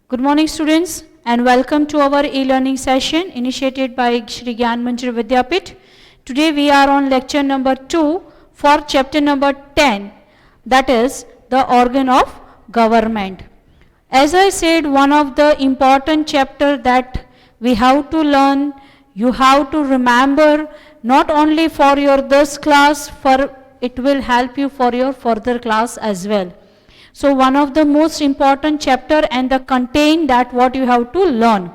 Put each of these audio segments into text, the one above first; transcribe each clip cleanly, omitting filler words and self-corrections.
Good morning, students, and welcome to our e-learning session initiated by Shri Gyan Manjir Vidyapit. Today we are on lecture number 2 for chapter number 10, that is the organ of government. As I said, one of the important chapter that we have to learn, you have to remember not only for your this class, for it will help you for your further class as well. So one of the most important chapter and the content that what you have to learn.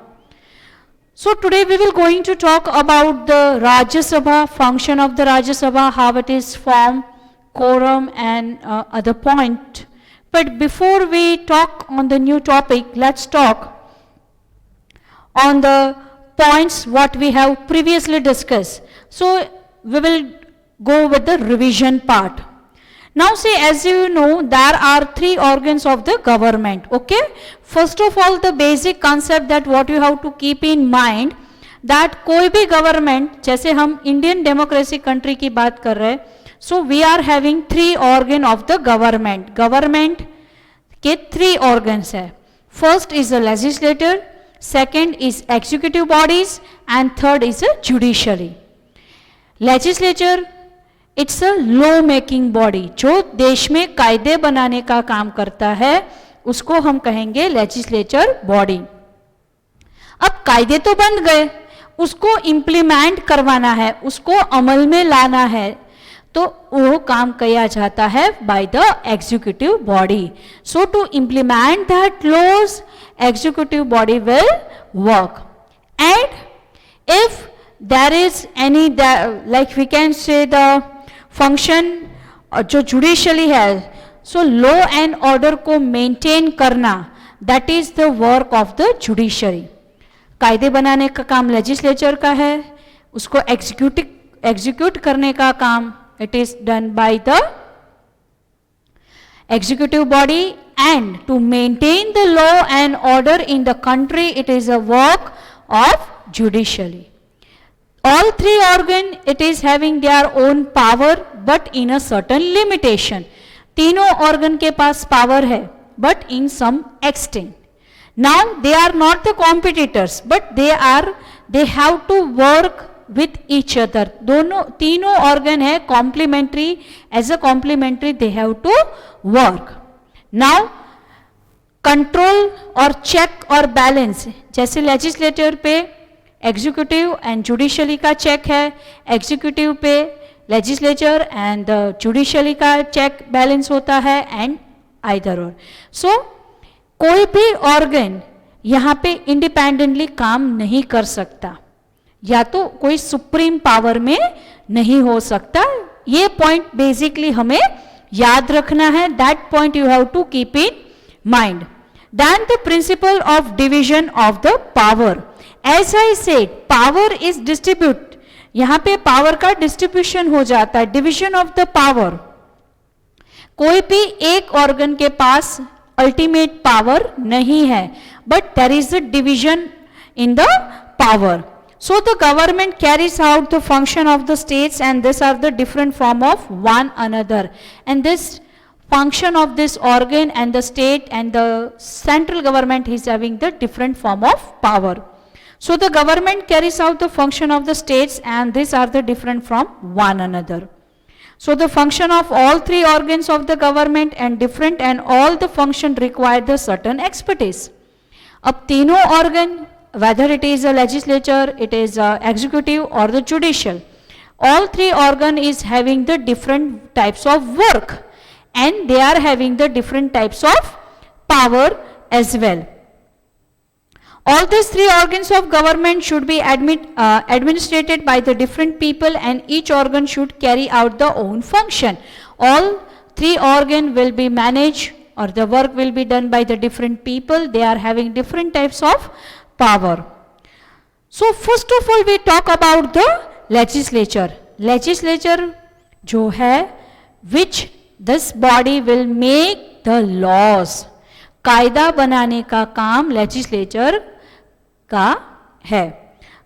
So today we will going to talk about the Rajya Sabha, function of the Rajya Sabha, how it is formed, quorum and other point. But before we talk on the new topic, let's talk on the points what we have previously discussed. So we will go with the revision part. Now see, as you know, there are 3 organs of the government, okay? First of all, the basic concept that what you have to keep in mind, that कोई भी government, जैसे हम Indian democracy country की बात कर रहे हैं, so we are having 3 organ of the government. Government के 3 organs है. First is the legislature, second is executive bodies, and third is the judiciary. Legislature, it's a law making body, जो देश में कायदे बनाने का काम करता है उसको हम कहेंगे लेजिस्लेचर बॉडी. अब कायदे तो बन गए, उसको इम्प्लीमेंट करवाना है, उसको अमल में लाना है, तो वो काम किया जाता है by the executive body. So to implement that laws, executive body will work. And if there is any, like we can say the function जो जुडिशली है, सो लॉ एंड ऑर्डर को मेंटेन करना, that is the work of the judiciary. कायदे बनाने का काम legislature का है, उसको एग्जीक्यूट करने का काम it is done by the executive body, and to maintain the law and order in the country it is a work of judiciary. All 3 organ, it is having their own power, but in a certain limitation. तीनों organ के पास power है, but in some extent. Now they are not the competitors, but they have to work with each other. तीनों organ है complementary, as a complementary they have to work. Now control और check और balance, जैसे legislature पे executive and judicially का check है, executive पे legislature and judicially का चेक बैलेंस होता है, एंड आइदर और. सो कोई भी ऑर्गन यहाँ पे इंडिपेंडेंटली काम नहीं कर सकता, या तो कोई सुप्रीम पावर में नहीं हो सकता. ये पॉइंट बेसिकली हमें याद रखना है. That point you have to keep in mind. Then the principle of division of the power. As I said, power is distribute. यहाँ पे पावर का डिस्ट्रीब्यूशन हो जाता है, डिविजन ऑफ द पावर. कोई भी एक ऑर्गन के पास अल्टीमेट पावर नहीं है, but there is a division in the power. So the government carries out the function of the states, and these are the different form of one another. And this function of this organ and the state and the central government is having the different form of power. So the government carries out the function of the states, and these are the different from one another. So the function of all 3 organs of the government and different, and all the function require the certain expertise. अब तीनों organ, whether it is a legislature, it is a executive or the judicial, all 3 organ is having the different types of work, and they are having the different types of power as well. All these 3 organs of government should be administrated by the different people, and each organ should carry out the own function. All 3 organ will be managed, or the work will be done by the different people. They are having different types of power. So first of all we talk about the legislature. Legislature जो है, which this body will make the laws. कायदा बनाने का काम legislature का है.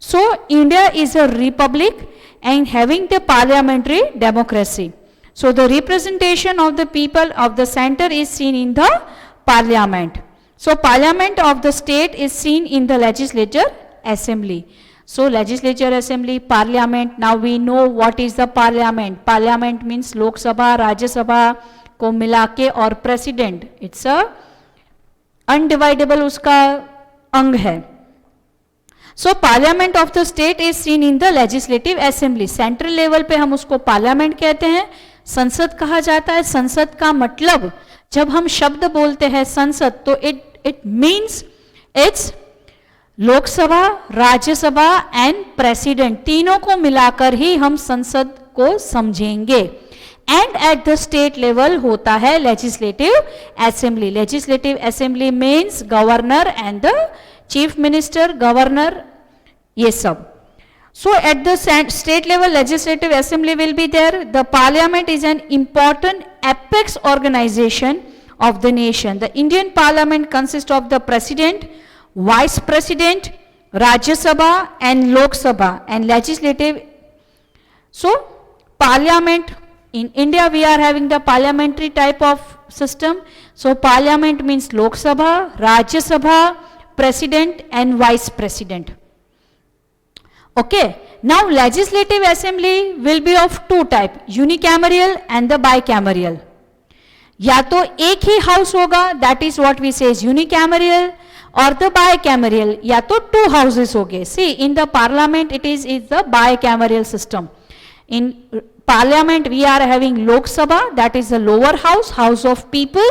So India is a republic and having the parliamentary democracy. So the representation of the people of the center is seen in the parliament. So parliament of the state is seen in the legislature assembly. So legislature assembly, parliament, now we know what is the parliament. Parliament means Lok Sabha, Rajya Sabha को मिला के और president, it's a undividable उसका अंग है. So parliament of the state is seen in the legislative assembly. Central level पे हम उसको parliament कहते हैं, संसद कहा जाता है. संसद का मतलब जब हम शब्द बोलते हैं संसद तो it means it's Lok Sabha, Rajya Sabha and president, तीनों को मिलाकर ही हम संसद को समझेंगे. And eight the state level होता है legislative assembly. Legislative assembly means governor and the chief minister, governor, ये सब. So at the state level legislative assembly will be there. The parliament is an important apex organization of the nation. The Indian parliament consists of the president, vice president, Rajya Sabha and Lok Sabha and legislative. So parliament in India we are having the parliamentary type of system. So parliament means Lok Sabha, Rajya Sabha, president and vice president. Okay, now legislative assembly will be of two type, unicameral and the bicameral. या तो एक ही house होगा, that is what we say is unicameral, और the bicameral, या तो two houses होंगे. See, in the parliament it is the bicameral system. In parliament we are having Lok Sabha, that is the lower house, house of people,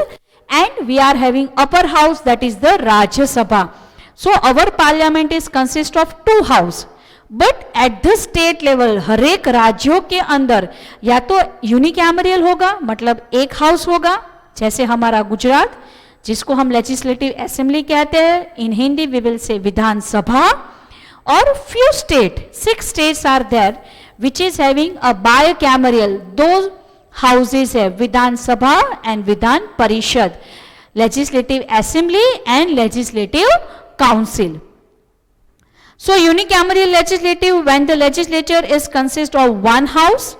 and we are having upper house, that is the Rajya Sabha. So our parliament is consist of two house. But at the state level हर एक राज्यों के अंदर या तो यूनिकैमरियल होगा, मतलब एक हाउस होगा, जैसे हमारा गुजरात जिसको हम लेजिस्लेटिव असेंबली कहते हैं, इन Hindi we will say Vidhan Sabha. और few state, 6 states are there which is having a bicameral, दो हाउसेस है, Vidhan Sabha and Vidhan Parishad, legislative assembly and legislative council. So unicameral legislative, when the legislature is consist of one house,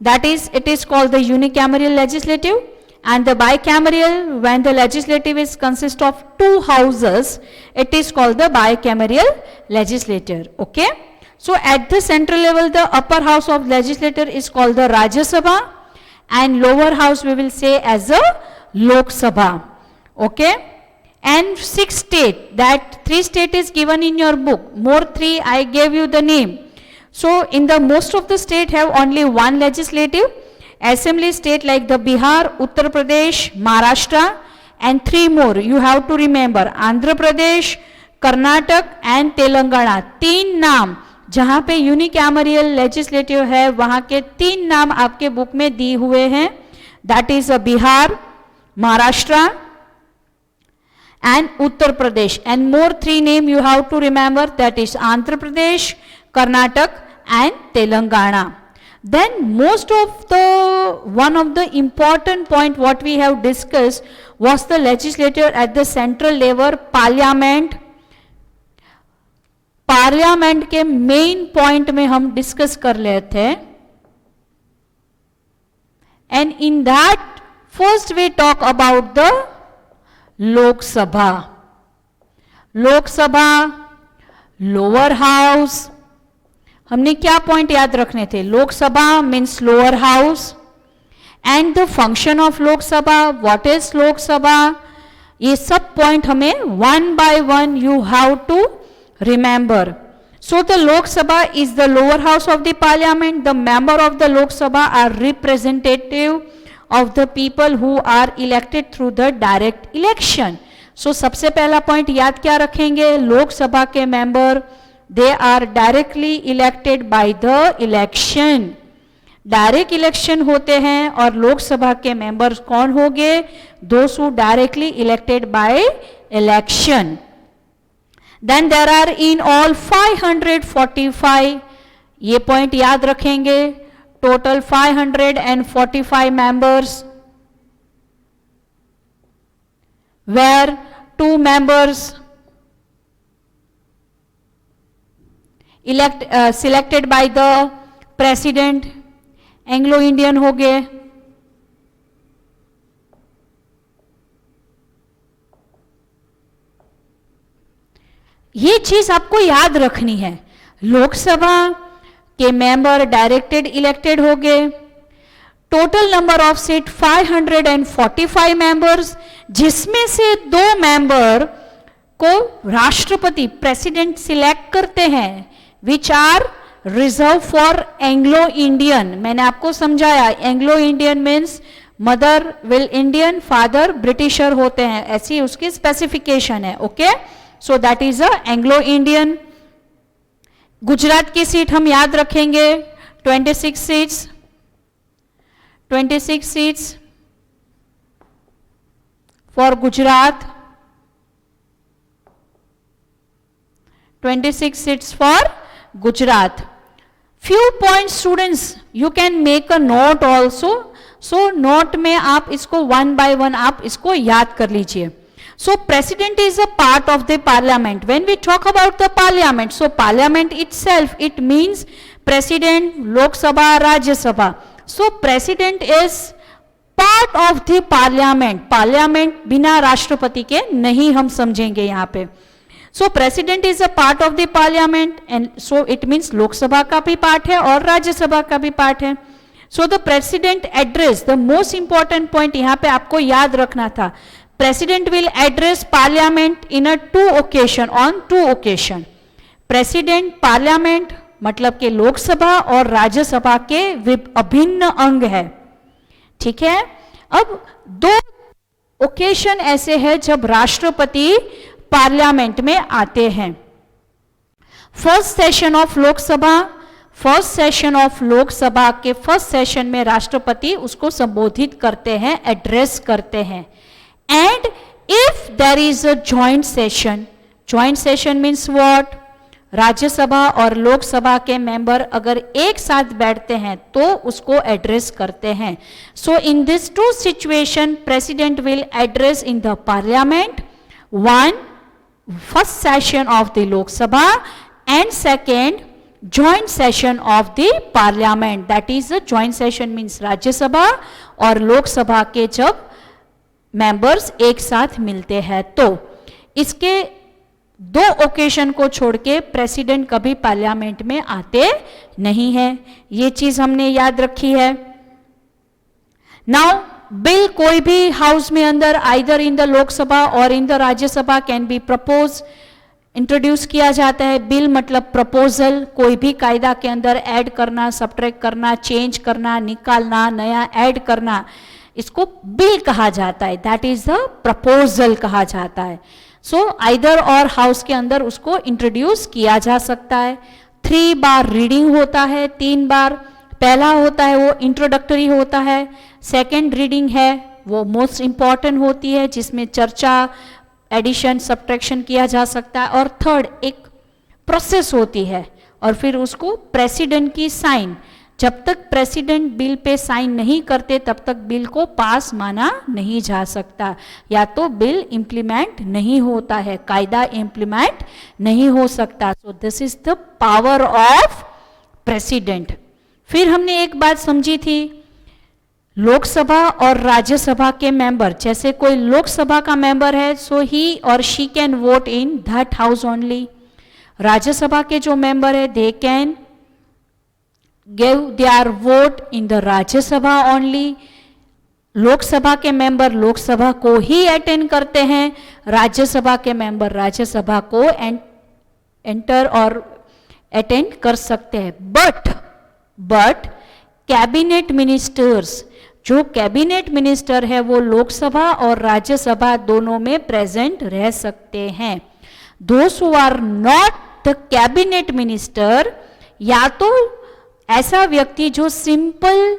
that is it is called the unicameral legislative, and the bicameral, when the legislative is consist of two houses, it is called the bicameral legislature. Okay, so at the central level the upper house of legislature is called the Rajya Sabha and lower house we will say as a Lok Sabha. Okay, and 6 state, that 3 state is given in your book, more 3 I gave you the name. So in the most of the state have only one legislative assembly state like the Bihar, Uttar Pradesh, Maharashtra, and 3 more you have to remember, Andhra Pradesh, Karnataka and Telangana. 3 नाम जहाँ पे यूनिकैमरियल legislative है वहाँ के 3 नाम आपके book में दिए हुए हैं, that is Bihar, Maharashtra and Uttar Pradesh, and more 3 name you have to remember, that is Andhra Pradesh, Karnataka and Telangana. Then most of the one of the important point what we have discussed was the legislature at the central level, parliament. Parliament के main point में हम discuss कर लेते थे, and in that first we talk about the Lok Sabha. Lok Sabha, lower house, हमने क्या point याद रखने थे? Lok Sabha means lower house and the function of Lok Sabha, what is Lok Sabha, ये सब पॉइंट हमें one by one you have to remember. So the Lok Sabha is the lower house of the parliament. The member of the Lok Sabha are representative of the people who are elected through the direct election. So सबसे पहला point याद क्या रखेंगे? लोक सभा के member they are directly elected by the election. Direct election होते हैं और लोकसभा के मेंबर्स कौन होंगे? Those who directly elected by election. Then there are in all 545, ये पॉइंट याद रखेंगे, total 545 members, where 2 members selected by the president, Anglo Indian हो गए, ये चीज आपको याद रखनी है। लोकसभा के मेंबर डायरेक्टेड इलेक्टेड हो गए, total number of seat 545 members, जिसमें से 2 मेंबर को राष्ट्रपति प्रेसिडेंट सिलेक्ट करते हैं, which are reserve for Anglo Indian. मैंने आपको समझाया Anglo Indian means mother will Indian, father Britisher होते हैं, ऐसी उसकी स्पेसिफिकेशन है। Okay, so that is a Anglo Indian. Gujarat की सीट हम याद रखेंगे, 26 seats, 26 seats for Gujarat, 26 seats for Gujarat. Few point students you can make a note also, so note में आप इसको 1 by 1 आप इसको याद कर लीजिए। So president is a part of the parliament. When we talk about the parliament, so parliament itself, it means president, Lok Sabha, Rajya Sabha. So president is part of the parliament. Parliament बिना राष्ट्रपति के नहीं हम समझेंगे यहाँ पे। So president is a part of the parliament and so it means लोक सभा का भी पार्ट है और राज्य सभा का भी पार्ट है। So the president address, the most important point यहाँ पे आपको याद रखना था, President will address Parliament in a 2 occasion, on 2 occasion. President Parliament मतलब कि लोकसभा और राज्यसभा के अभिन्न अंग है, ठीक है। अब 2 ओकेशन ऐसे हैं जब राष्ट्रपति पार्लियामेंट में आते हैं। First session of Lok Sabha, first session of Lok Sabha के फर्स्ट सेशन में राष्ट्रपति उसको संबोधित करते हैं, एड्रेस करते हैं। And if there is a joint session means what? Rajya Sabha और लोकसभा के मेंबर अगर एक साथ बैठते हैं तो उसको एड्रेस करते हैं। So in this 2 situation, president will address in the parliament, 1 first session of the Lok Sabha and second joint session of the parliament. That is a joint session means Rajya Sabha और लोकसभा के जब मेंबर्स एक साथ मिलते हैं। तो इसके 2 ओकेशन को छोड़ के प्रेसिडेंट कभी पार्लियामेंट में आते नहीं है, ये चीज हमने याद रखी है। नाउ बिल कोई भी हाउस में अंदर आइदर इन द लोकसभा और in the Rajya Sabha can be propose, introduce किया जाता है। बिल मतलब प्रपोजल, कोई भी कायदा के अंदर ऐड करना, सब्ट्रैक्ट करना, चेंज करना, निकालना, नया ऐड करना, इसको बिल कहा जाता है, दैट इज द प्रपोजल कहा जाता है। सो आइदर और हाउस के अंदर उसको इंट्रोड्यूस किया जा सकता है। 3 बार रीडिंग होता है, 3 बार। पहला होता है वो इंट्रोडक्टरी होता है, सेकेंड रीडिंग है वो मोस्ट इंपॉर्टेंट होती है जिसमें चर्चा, एडिशन, सब्ट्रैक्शन किया जा सकता है, और थर्ड एक प्रोसेस होती है और फिर उसको प्रेसिडेंट की साइन। जब तक प्रेसिडेंट बिल पे साइन नहीं करते तब तक बिल को पास माना नहीं जा सकता, या तो बिल इंप्लीमेंट नहीं होता है, कायदा इंप्लीमेंट नहीं हो सकता। So this is the power of president. फिर हमने एक बात समझी थी, लोकसभा और राज्यसभा के मेंबर, जैसे कोई लोकसभा का मेंबर है सो ही और she can vote in that house only. Rajya Sabha के जो मेंबर है they can give their vote in the राज्य सभा only। लोकसभा के मेंबर लोकसभा को ही अटेंड करते हैं, राज्यसभा के मेंबर राज्यसभा को एंटर और अटेंड कर सकते हैं। बट कैबिनेट मिनिस्टर्स, जो कैबिनेट मिनिस्टर है वो लोकसभा और राज्यसभा दोनों में प्रेजेंट रह सकते हैं। Those who are not the cabinet minister, या तो ऐसा व्यक्ति जो सिंपल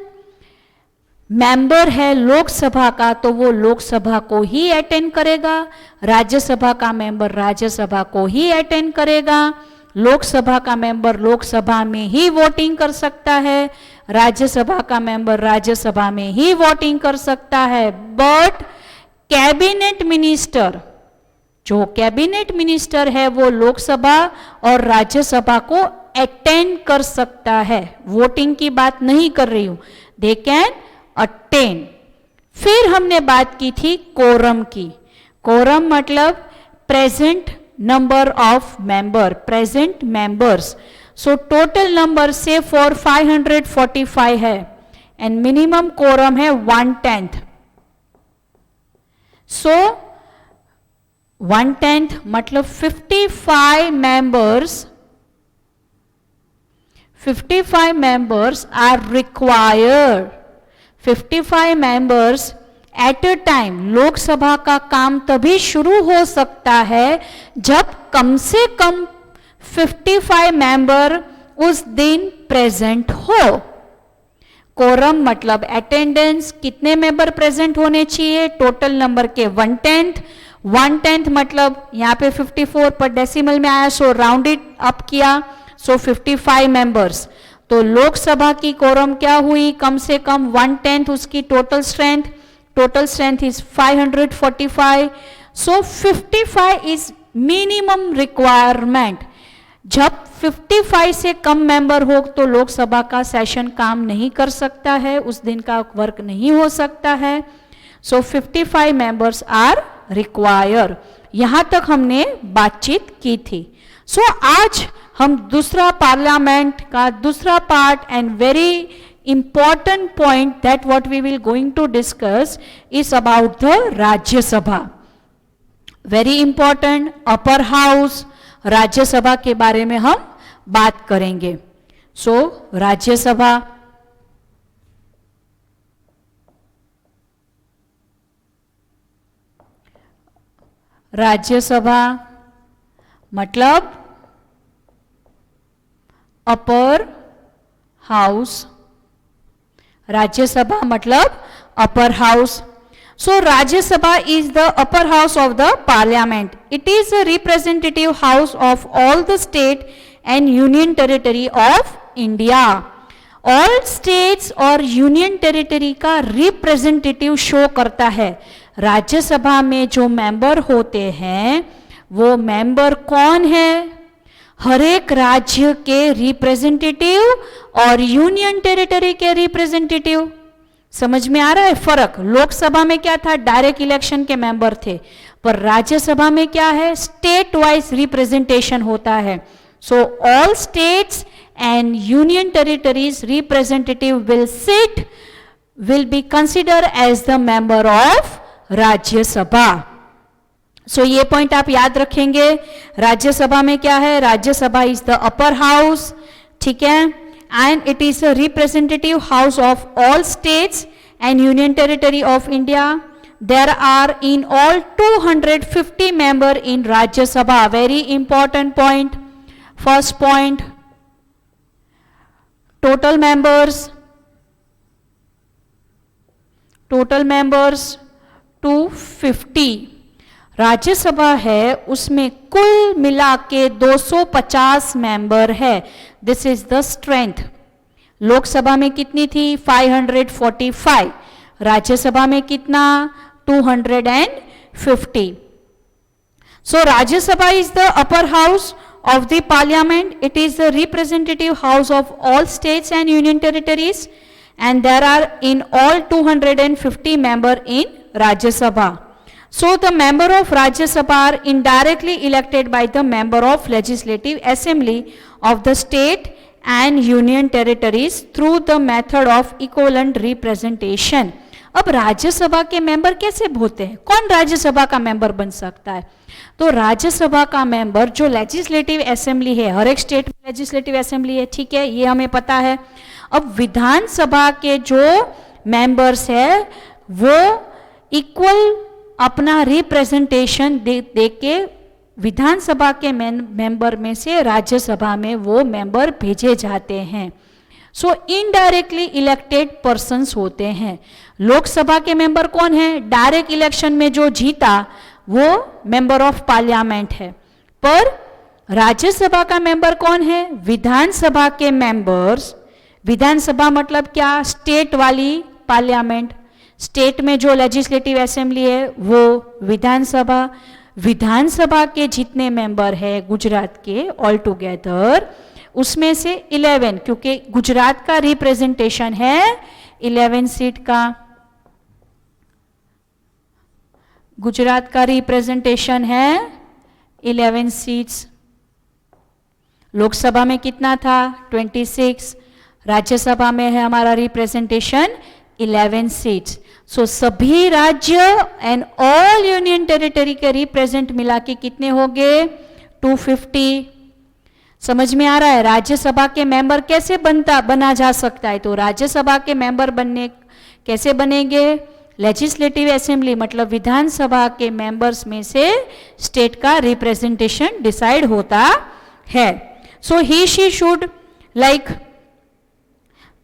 मेंबर है लोकसभा का तो वो लोकसभा को ही अटेंड करेगा, राज्यसभा का मेंबर राज्यसभा को ही अटेंड करेगा, लोकसभा का मेंबर लोकसभा में ही वोटिंग कर सकता है, राज्यसभा का मेंबर राज्यसभा में ही वोटिंग कर सकता है। बट कैबिनेट मिनिस्टर, जो कैबिनेट मिनिस्टर है वो लोकसभा और राज्यसभा को अटेंड कर सकता है, वोटिंग की बात नहीं कर रही हूं, दे कैन अटेंड। फिर हमने बात की थी कोरम की। कोरम मतलब present number of member, present members. So total number say for 545 है and minimum quorum है 1/10. So 1/10 मतलब 55 members are required. 55 members at a time. Lok Sabha का काम तभी शुरू हो सकता है जब कम से कम 55 मेंबर उस दिन प्रेजेंट हो. कोरम मतलब अटेंडेंस, कितने मेंबर प्रेजेंट होने चाहिए, टोटल नंबर के 1/10. 1/10 मतलब यहां पे 54 पर डेसिमल में आया, सो राउंडेड अप किया, सो 55 मेंबर्स. तो लोकसभा की कोरम क्या हुई, कम से कम 1/10 उसकी total strength. Total strength is 545. So 55 is minimum requirement. जब 55 से कम मेंबर हो तो लोकसभा का सेशन काम नहीं कर सकता है, उस दिन का वर्क नहीं हो सकता है. So 55 members are required. यहां तक हमने बातचीत की थी. So आज हम दूसरा पार्लियामेंट का दूसरा part and very important point that what we will going to discuss is about the Rajya Sabha. Very important, upper house, राज्य सभा के बारे में हम बात करेंगे. So राज्य सभा, राज्य सभा मतलब अपर हाउस. राज्यसभा मतलब upper house. So Rajya Sabha is the upper house of the parliament. It is a representative house of all the state and union territory of India. All states और यूनियन टेरिटरी का representative show करता है. राज्यसभा में जो member होते हैं वो member कौन है, हर एक राज्य के रिप्रेजेंटेटिव और यूनियन टेरिटरी के रिप्रेजेंटेटिव. समझ में आ रहा है फर्क. लोकसभा में क्या था, डायरेक्ट इलेक्शन के मेंबर थे, पर राज्यसभा में क्या है, स्टेट वाइज रिप्रेजेंटेशन होता है. So all states and union territories representative will be consider as the member of Rajya Sabha. So ये पॉइंट आप याद रखेंगे. राज्यसभा में क्या है, Rajya Sabha is the upper house, ठीक है, and it is a representative house of all states and union territory of India. There are in all 250 member in Rajya Sabha. Very important point. First point, total members 250. Rajya Sabha है उसमें कुल मिला के 250 member है. This is the strength. Lok Sabha में कितनी थी, 545. राज्यसभा में कितना, 250. So Rajya Sabha is the upper house of the parliament. It is the representative house of all states and union territories, and there are in all 250 member in Rajya Sabha. So the member of Rajya Sabha are indirectly elected by the member of legislative assembly of the state and union territories through the method of equivalent representation. अब राज्यसभा के member कैसे होते हैं, कौन राज्यसभा का member बन सकता है, तो राज्यसभा का मेंबर जो लेजिस्लेटिव असेंबली है, हर एक स्टेट में लेजिस्लेटिव असेंबली है, ठीक है, ये हमें पता है. अब विधानसभा के जो मेंबर्स है वो इक्वल अपना रिप्रेजेंटेशन दे के विधानसभा के मेंबर में से राज्यसभा में वो मेंबर भेजे जाते हैं. सो इनडायरेक्टली इलेक्टेड पर्सन्स होते हैं. लोकसभा के मेंबर कौन है, डायरेक्ट इलेक्शन में जो जीता वो मेंबर ऑफ पार्लियामेंट है, पर राज्यसभा का मेंबर कौन है, विधानसभा के मेंबर्स. विधानसभा मतलब क्या, स्टेट वाली पार्लियामेंट. स्टेट में जो लेजिस्लेटिव असेंबली है वो विधानसभा. विधानसभा के जितने मेंबर है गुजरात के ऑल टुगेदर, उसमें से 11, क्योंकि गुजरात का रिप्रेजेंटेशन है 11 सीट का, गुजरात का रिप्रेजेंटेशन है 11 सीट्स। लोकसभा में कितना था? 26। राज्यसभा में है हमारा रिप्रेजेंटेशन 11 सीट्स। सो सभी राज्य एंड ऑल यूनियन टेरिटरी के रिप्रेजेंट मिला के कितने हो गए? 250। समझ में आ रहा है? राज्यसभा के मेंबर कैसे बना जा सकता है? तो राज्यसभा के मेंबर बनने कैसे बनेंगे? लेजिस्लेटिव असेंबली मतलब विधानसभा के मेंबर्स में से स्टेट का रिप्रेजेंटेशन डिसाइड होता है। So he she should like,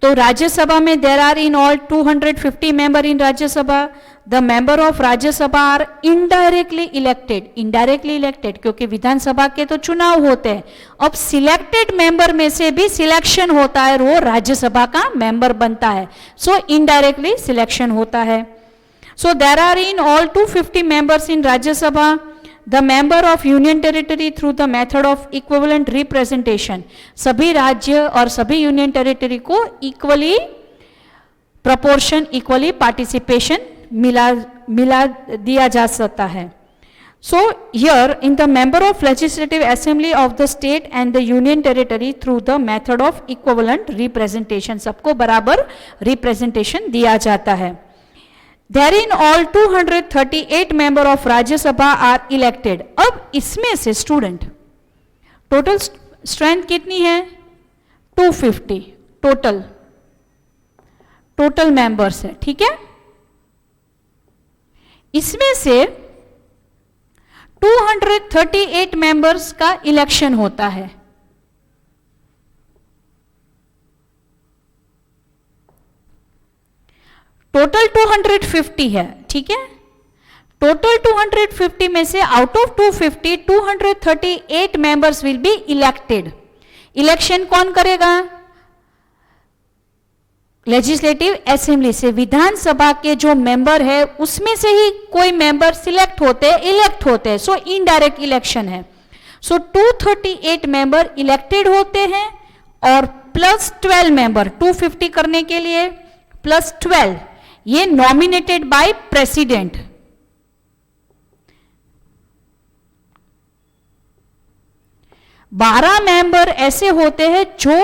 तो राज्यसभा में there are in all 250 member in Rajya Sabha. The member of Rajya Sabha are indirectly elected. Indirectly elected क्योंकि विधानसभा के तो चुनाव होते हैं, अब सिलेक्टेड मेंबर में से भी सिलेक्शन होता है, वो राज्यसभा का मेंबर बनता है। सो इनडायरेक्टली सिलेक्शन होता है। So there are in all 250 members in Rajya Sabha. The member of union territory through the method of equivalent representation. सभी राज्य और सभी यूनियन टेरिटरी को इक्वली प्रपोर्शन, इक्वली पार्टिसिपेशन मिला दिया जा सकता है। So here in the member of legislative assembly of the state and the union territory through the method of equivalent representation, सबको बराबर रिप्रेजेंटेशन दिया जाता है। Therein all 238 member of राज्य सभा are elected। अब इसमें से स्टूडेंट टोटल स्ट्रेंथ कितनी है? 250 टोटल मेंबर्स है, ठीक है। इसमें से 238 मेंबर्स का इलेक्शन होता है। टोटल 250 है, ठीक है। टोटल 250 में से out of 250 238 members will be elected. Election कौन करेगा? लेजिस्लेटिव असेंबली से, विधानसभा के जो मेंबर है उसमें से ही कोई मेंबर सिलेक्ट होते हैं, इलेक्ट होते हैं। सो इनडायरेक्ट इलेक्शन है। सो 238 मेंबर इलेक्टेड होते हैं और प्लस 12 मेंबर 250 करने के लिए प्लस 12 ये नॉमिनेटेड बाय प्रेसिडेंट। बारह मेंबर ऐसे होते हैं जो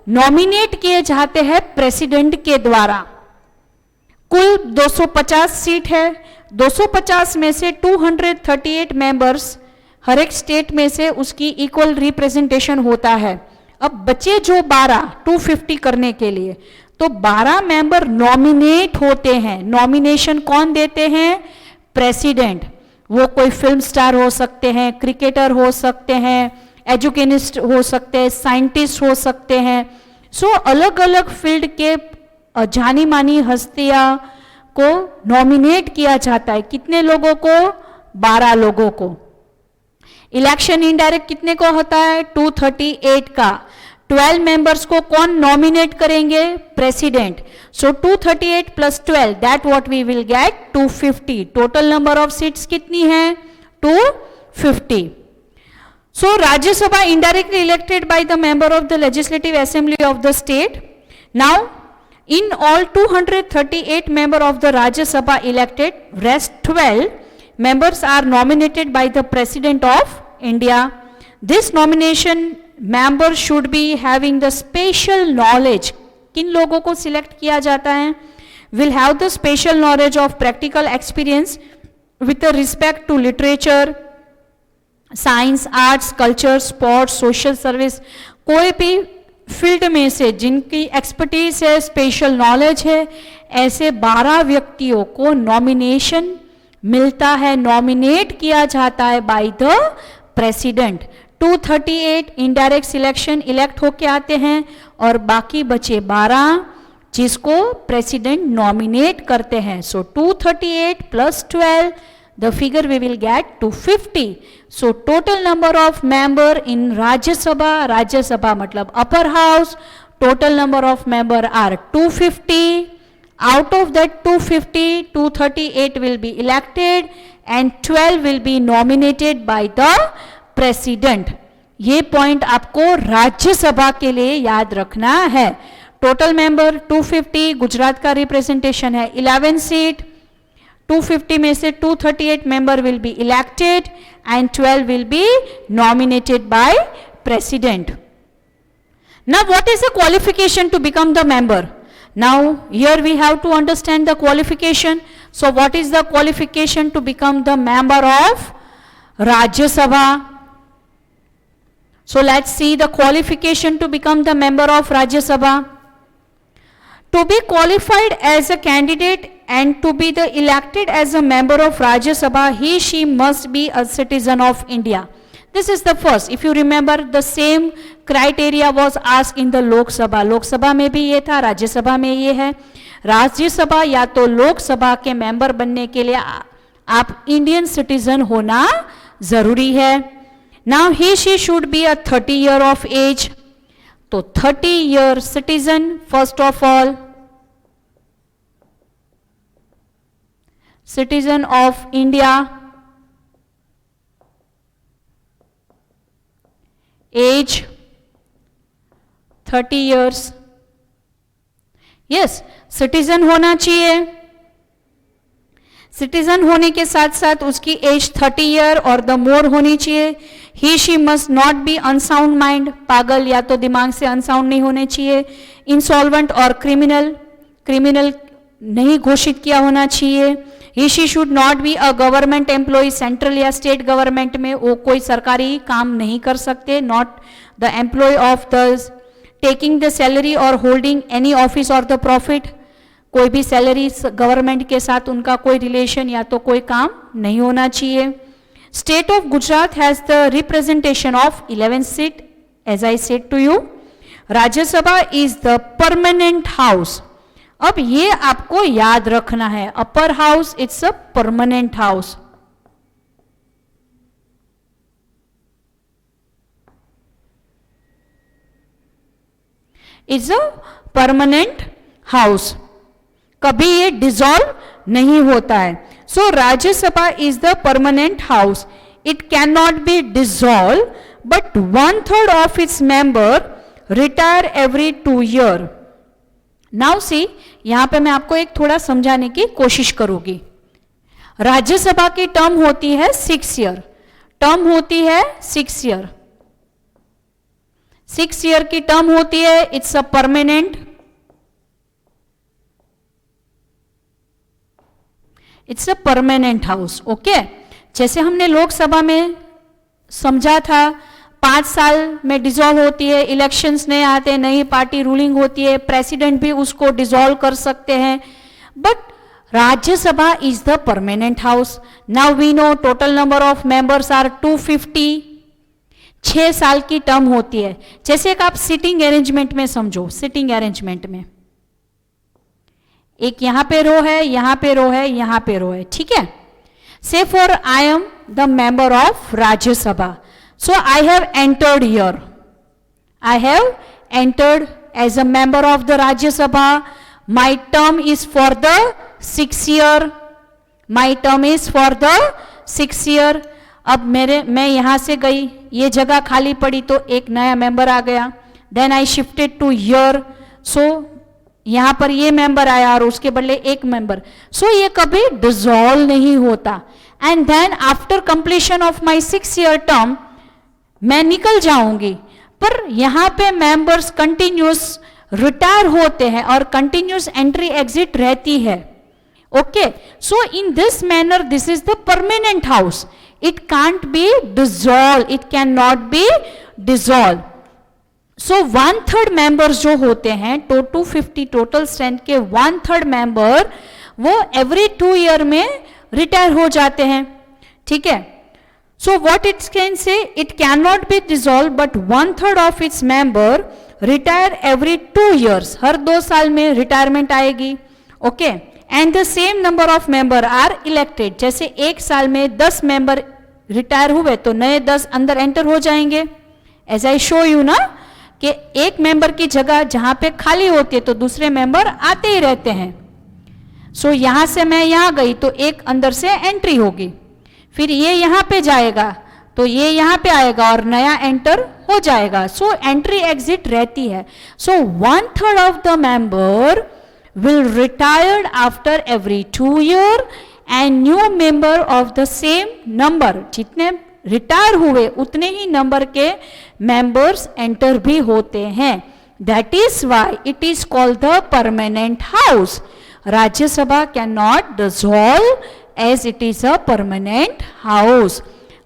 नॉमिनेट किए जाते हैं प्रेसिडेंट के द्वारा। कुल 250 सीट है। 250 में से 238 मेंबर्स हर एक स्टेट में से उसकी इक्वल रिप्रेजेंटेशन होता है। अब बचे जो 12 250 करने के लिए, तो 12 मेंबर नॉमिनेट होते हैं। नॉमिनेशन कौन देते हैं? प्रेसिडेंट। वो कोई फिल्म स्टार हो सकते हैं, क्रिकेटर हो सकते हैं, एजुकेनिस्ट हो सकते हैं, साइंटिस्ट हो सकते हैं। सो अलग अलग फील्ड के जानी मानी हस्तियां को नॉमिनेट किया जाता है। कितने लोगों को? 12 लोगों को। इलेक्शन इनडायरेक्ट कितने को होता है? 238 का। 12 मेंबर्स को कौन नॉमिनेट करेंगे? President. So 238 plus 12 that what we will get 250। Total number of seats कितनी है? 250। So Rajya Sabha indirectly elected by the member of the legislative assembly of the state. Now in all 238 member of the Rajya Sabha elected, rest 12 members are nominated by the President of India. This nomination member should be having the special knowledge. किन लोगों को select किया जाता है? Will have the special knowledge of practical experience with respect to literature, science, arts, culture, sports, social service, कोई भी field में से जिनकी एक्सपर्टीज है, स्पेशल नॉलेज है, ऐसे 12 व्यक्तियों को नॉमिनेशन मिलता है, नॉमिनेट किया जाता है by the president. 238 indirect selection elect होके आते हैं और बाकी बचे 12 जिसको प्रेसिडेंट नॉमिनेट करते हैं। सो 238 plus 12 the figure we will get 250. So total number of member in Rajya Sabha मतलब upper house, total number of member are 250. Out of that 250, 238 will be elected and 12 will be nominated by the president. ये point आपको राज्यसभा के लिए याद रखना है। Total member 250, Gujarat का representation है 11 सीट। 250 में से 238 member will be elected and 12 will be nominated by president. Now what is the qualification to become the member? Now here we have to understand the qualification. So what is the qualification to become the member of Rajya Sabha? So let's see the qualification to become the member of Rajya Sabha. To be qualified as a candidate and to be the elected as a member of Rajya Sabha, she must be a citizen of India. This is the first. If you remember, the same criteria was asked in the Lok Sabha. Lok Sabha में भी ये था, Rajya Sabha में ये है. राज्य सभा या तो लोक सभा के मेंबर बनने के लिए आप इंडियन सिटीजन होना जरूरी है. Now she should be a 30 year of age. तो 30 year citizen first of all, citizen of India, age 30 years. Yes, citizen होना चाहिए. सिटीजन होने के साथ साथ उसकी एज 30 ईयर और द मोर होनी चाहिए. He she must not be unsound mind, पागल या तो दिमाग से अनसाउंड नहीं होने चाहिए. इंसॉल्वेंट और क्रिमिनल नहीं घोषित किया होना चाहिए. He she should not be a government employ, central या स्टेट गवर्नमेंट में वो कोई सरकारी काम नहीं कर सकते. Not the employ of the taking the salary और होल्डिंग एनी ऑफिस और द प्रॉफिट. कोई भी सैलरी गवर्नमेंट के साथ उनका कोई रिलेशन या तो कोई काम नहीं होना चाहिए. State of Gujarat has the representation of 11 seat as I said to you. Rajya Sabha is the permanent house. अब ये आपको याद रखना है, upper house it's a permanent house. It's a permanent house, कभी ये डिसॉल्व नहीं होता है. So Rajya Sabha is the permanent house. It can not be dissolve but 1/3 of its member retire every 2 year. Now see, यहां पे मैं आपको एक थोड़ा समझाने की कोशिश करूंगी. राज्यसभा की टर्म होती है 6 ईयर. टर्म होती है 6 ईयर. 6 ईयर की टर्म होती है. It's a permanent, it's a permanent house. Okay, जैसे हमने लोकसभा में समझा था 5 साल में डिसॉल्व होती है, इलेक्शंस नहीं आते, नई पार्टी रूलिंग होती है, प्रेसिडेंट भी उसको डिसॉल्व कर सकते हैं. But Rajya Sabha is the permanent house. Now we know total number of members are 250. 6 साल की टर्म होती है. जैसे एक आप सिटिंग अरेंजमेंट में समझो. सिटिंग अरेंजमेंट में एक यहां पे रो है, यहां पे रो है, यहां पे रो है. ठीक है. से for I am the member of Rajya Sabha. So I have entered here. I have entered as a member of the Rajya Sabha. My term is for the 6 year. My term is for the 6 year. अब मैं यहां से गई, ये जगह खाली पड़ी तो एक नया मेंबर आ गया. Then I shifted to here. So यहां पर ये मेंबर आया और उसके बदले एक मेंबर. So ये कभी डिसॉल्व नहीं होता. And then after completion of my 6 year term मैं निकल जाऊंगी, पर यहां पे मेंबर्स कंटिन्यूस रिटायर होते हैं और कंटिन्यूस एंट्री एग्जिट रहती है. Okay, so in this manner this is the permanent house. It can't be dissolve, it can not be dissolve. So 1/3 members जो होते हैं, 250 टोटल स्ट्रेंथ के 1/3 मेंबर वो एवरी 2 ईयर में रिटायर हो जाते हैं. ठीक है. So what it can say, it cannot be dissolved but 1/3 of its member retire every 2 years. हर 2 साल में रिटायरमेंट आएगी. Okay, and the same number of member are elected. जैसे एक साल में 10 मेंबर रिटायर हुए तो नए 10 अंदर एंटर हो जाएंगे. एज आई शो यू ना कि एक मेंबर की जगह जहां पे खाली होती है तो दूसरे मेंबर आते ही रहते हैं. सो यहां से मैं यहां गई तो एक अंदर से एंट्री होगी, फिर ये यहां पे जाएगा तो ये यहां पे आएगा और नया एंटर हो जाएगा. सो एंट्री एग्जिट रहती है. So 1/3 of the member will retired after every 2 year and new member of the same number. जितने रिटायर हुए उतने ही नंबर के मेंबर्स एंटर भी होते हैं. That is why it is called the permanent house. Rajya Sabha can not dissolve as it is a permanent house.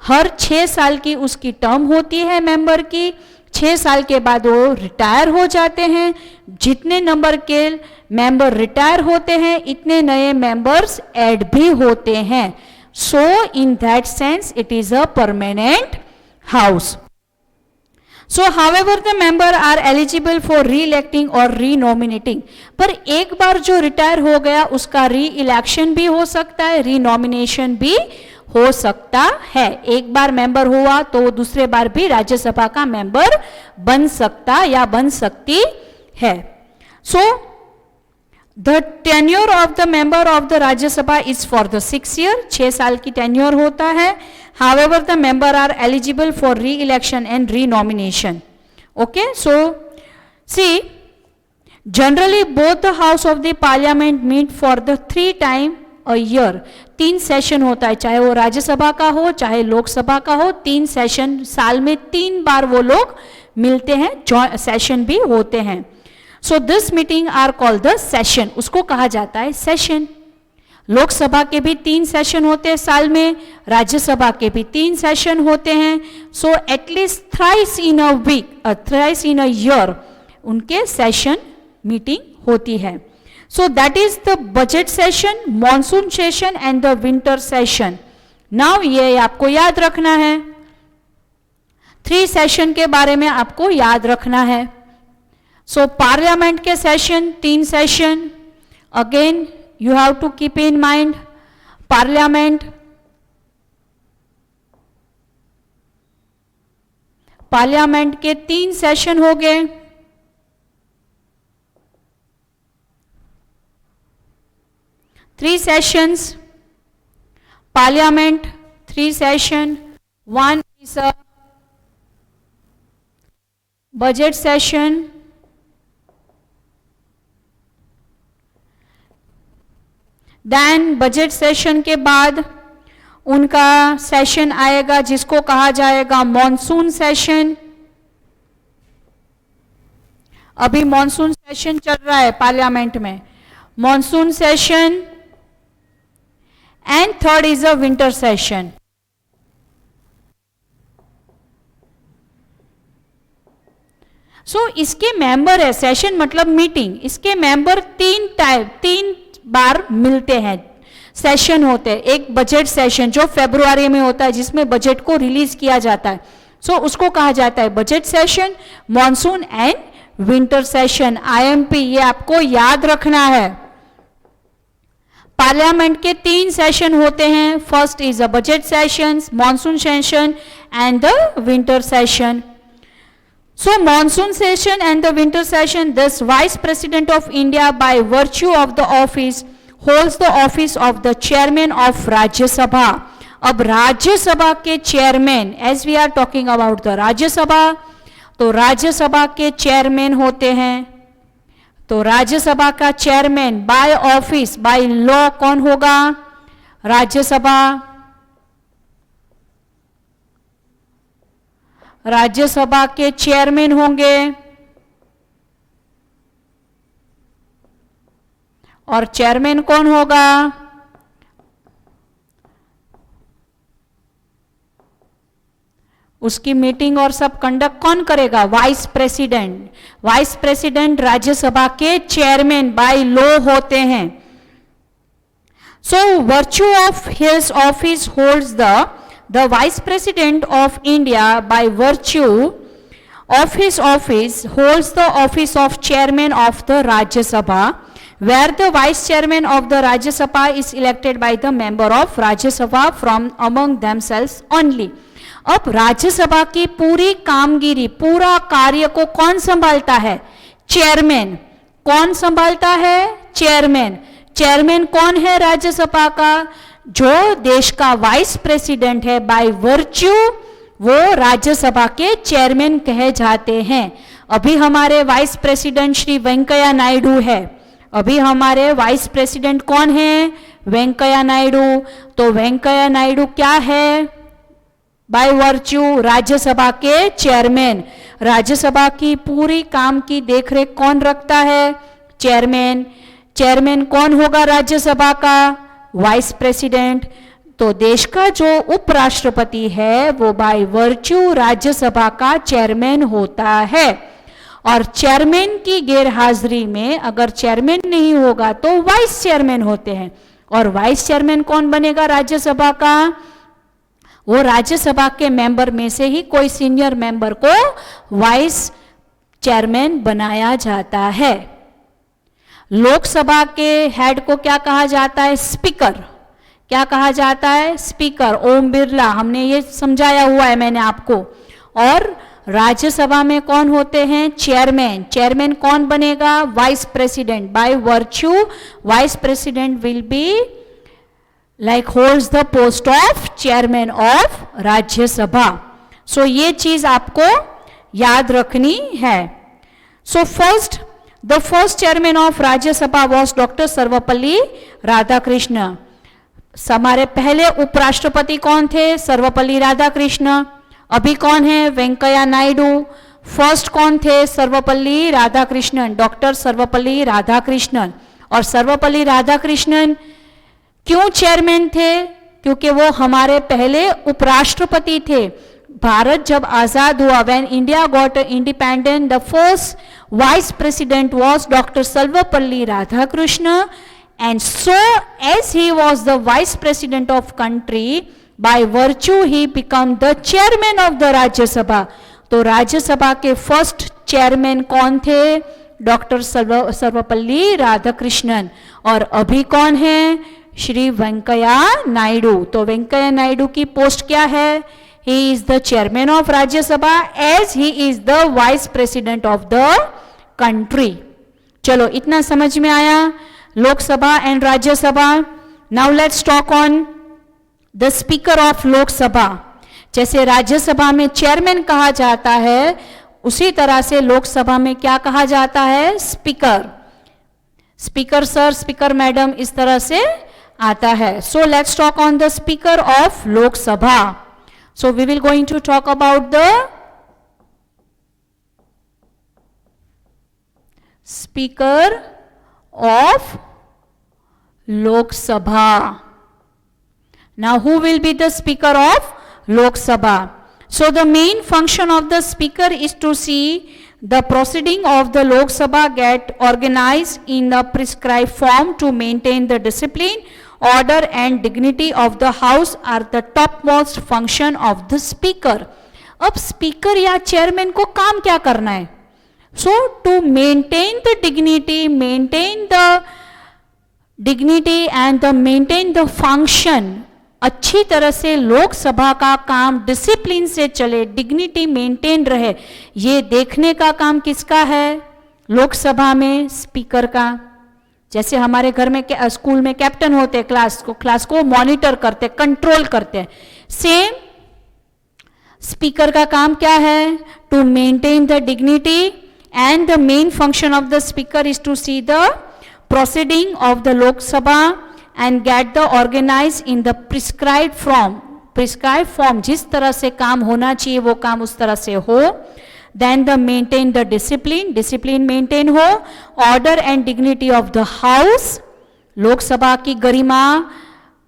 हर 6 साल की उसकी टर्म होती है मेंबर की. 6 साल के बाद वो रिटायर हो जाते हैं. जितने नंबर के मेंबर रिटायर होते हैं इतने नए मेंबर्स ऐड भी होते हैं. So in that sense it is a permanent house. So however the member are eligible for re-electing or re-nominating. पर एक बार जो रिटायर हो गया उसका री-इलेक्शन भी हो सकता है, री-नॉमिनेशन भी हो सकता है. एक बार मेंबर हुआ तो दूसरे बार भी राज्यसभा का मेंबर बन सकता या बन सकती है. So the tenure of the member of the Rajya Sabha is for the 6 year. 6 साल की tenure होता है. However, the member are eligible for re-election and re-nomination. Okay, so see, generally both the house of the parliament meet for the 3 time a year. 3 session होता है, चाहे वो राज्यसभा का हो चाहे लोकसभा का हो. 3 सेशन साल में 3 बार वो लोग मिलते हैं, सेशन भी होते हैं. So this meeting are called the session. उसको कहा जाता है सेशन. लोकसभा के भी 3 सेशन होते हैं साल में, राज्यसभा के भी 3 सेशन होते हैं. So at least thrice in a week, thrice in a year उनके सेशन मीटिंग होती है. So that is the budget session, monsoon session and the winter session. Now ये आपको याद रखना है. 3 सेशन के बारे में आपको याद रखना है. सो पार्लियामेंट के session 3 session. Again you have to keep in mind parliament के 3 सेशन हो गए. Three sessions, parliament 3 session. One is a budget session. Then budget session के बाद उनका सेशन आएगा जिसको कहा जाएगा मॉनसून सेशन. अभी मॉनसून सेशन चल रहा है पार्लियामेंट में, monsoon session. And third is a winter session. So इसके मेंबर है, सेशन मतलब मीटिंग, इसके मेंबर 3 बार मिलते हैं, सेशन होते हैं. एक बजट सेशन जो फरवरी में होता है जिसमें बजट को रिलीज किया जाता है. सो उसको कहा जाता है budget session, monsoon and winter session. IMP ये आपको याद रखना है. पार्लियामेंट के 3 सेशन होते हैं. First is a budget session, monsoon session and the winter session. So monsoon session and the winter session, this Vice President of India by virtue of the office holds the office of the chairman of Rajya Sabha. अब राज्य सभा के chairman, as we are talking about the राज्य सभा, तो राज्य सभा के chairman होते हैं. तो राज्य सभा का chairman by office, by law कौन होगा? राज्यसभा. राज्यसभा के चेयरमैन होंगे और चेयरमैन कौन होगा? उसकी मीटिंग और सब कंडक्ट कौन करेगा? Vice president. Vice president Rajya Sabha के चेयरमैन बाय लॉ होते हैं. So virtue of his office holds the Vice President of India by virtue of his office holds the office of Chairman of the Rajya Sabha, where the Vice Chairman of the Rajya Sabha is elected by the member of Rajya Sabha from among themselves only. अब राज्यसभा की पूरी कामगिरी, पूरा कार्य को कौन संभालता है? चेयरमैन. कौन संभालता है? चेयरमैन. चेयरमैन कौन है राज्यसभा का? जो देश का वाइस प्रेसिडेंट है बाय वर्च्यू, वो राज्यसभा के चेयरमैन कहे जाते हैं. अभी हमारे वाइस प्रेसिडेंट श्री वेंकैया नायडू है. अभी हमारे वाइस प्रेसिडेंट कौन है? वेंकैया नायडू. तो वेंकैया नायडू क्या है? बाय वर्च्यू राज्यसभा के चेयरमैन। राज्यसभा की पूरी काम की देखरेख कौन रखता है? चेयरमैन। चेयरमैन कौन होगा राज्यसभा का? Vice president. तो देश का जो उपराष्ट्रपति है वो बाय वर्च्यू राज्यसभा का चेयरमैन होता है। और चेयरमैन की गैरहाजिरी में अगर चेयरमैन नहीं होगा तो वाइस चेयरमैन होते हैं। और वाइस चेयरमैन कौन बनेगा राज्यसभा का? वो राज्यसभा के मेंबर में से ही कोई सीनियर मेंबर को वाइस चेयरमैन बनाया जाता है। लोकसभा के हेड को क्या कहा जाता है? स्पीकर। क्या कहा जाता है? स्पीकर। ओम बिरला, हमने ये समझाया हुआ है मैंने आपको। और राज्यसभा में कौन होते हैं? चेयरमैन। चेयरमैन कौन बनेगा? Vice president. By virtue vice president will be like holds the post of chairman of Rajya Sabha. So ये चीज आपको याद रखनी है। So the first chairman of Rajya Sabha was doctor Sarvepalli Radhakrishna. हमारे पहले उपराष्ट्रपति कौन थे? सर्वपल्ली राधाकृष्ण। अभी कौन है? वेंकैया नायडू। फर्स्ट कौन थे? सर्वपल्ली राधाकृष्णन, डॉक्टर सर्वपल्ली राधाकृष्णन। और सर्वपल्ली राधाकृष्णन क्यों चेयरमैन थे? क्योंकि वो हमारे पहले उपराष्ट्रपति थे। भारत जब आजाद हुआ, when India got independent, the first vice president was doctor Sarvepalli Radhakrishna. And so as he was the vice president of country, by virtue he become the chairman of the Rajya Sabha. तो राज्यसभा के फर्स्ट चेयरमैन कौन थे? डॉक्टर सर्वपल्ली राधाकृष्णन। और अभी कौन है? श्री वेंकैया नायडू। तो वेंकैया नायडू की पोस्ट क्या है? He is the chairman of Rajya Sabha as he is the vice president of the country. चलो इतना समझ में आया Lok Sabha and Rajya Sabha. Now let's talk on the speaker of Lok Sabha. जैसे राज्यसभा में चेयरमैन कहा जाता है, उसी तरह से लोकसभा में क्या कहा जाता है? Speaker. Speaker sir, speaker madam, इस तरह से आता है। So let's talk on the speaker of Lok Sabha. So we will going to talk about the speaker of Lok Sabha. Now who will be the speaker of Lok Sabha? So the main function of the speaker is to see the proceeding of the Lok Sabha get organized in the prescribed form to maintain the discipline, order and dignity of the house are the topmost function of the speaker. अब speaker या chairman को काम क्या करना है? So to maintain the dignity and maintain the function, अच्छी तरह से लोकसभा का काम डिसिप्लिन से चले, डिग्निटी मेंटेन रहे, ये देखने का काम किसका है? लोकसभा में स्पीकर का। जैसे हमारे घर में स्कूल में कैप्टन होते, क्लास को मॉनिटर करते, कंट्रोल करते हैं, सेम स्पीकर का काम क्या है? To maintain the dignity and the main function of the speaker is to see the proceeding of the Lok Sabha and get the organized in the prescribed form। जिस तरह से काम होना चाहिए वो काम उस तरह से हो। then the maintain the discipline maintain हो। order and dignity of the house, Lok Sabha की गरिमा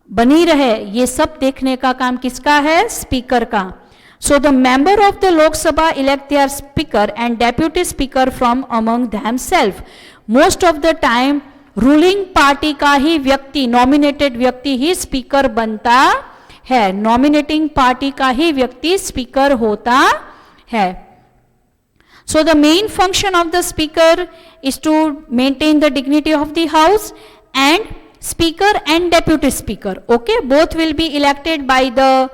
बनी रहे, ये सब देखने का काम किसका है? स्पीकर का। so the member of the Lok Sabha elect their speaker and deputy speaker from among themselves। most of the time ruling party का ही व्यक्ति, नॉमिनेटेड व्यक्ति ही स्पीकर बनता है। नॉमिनेटिंग पार्टी का ही व्यक्ति स्पीकर होता है। So the main function of the speaker is to maintain the dignity of the house and speaker and deputy speaker, okay, both will be elected by the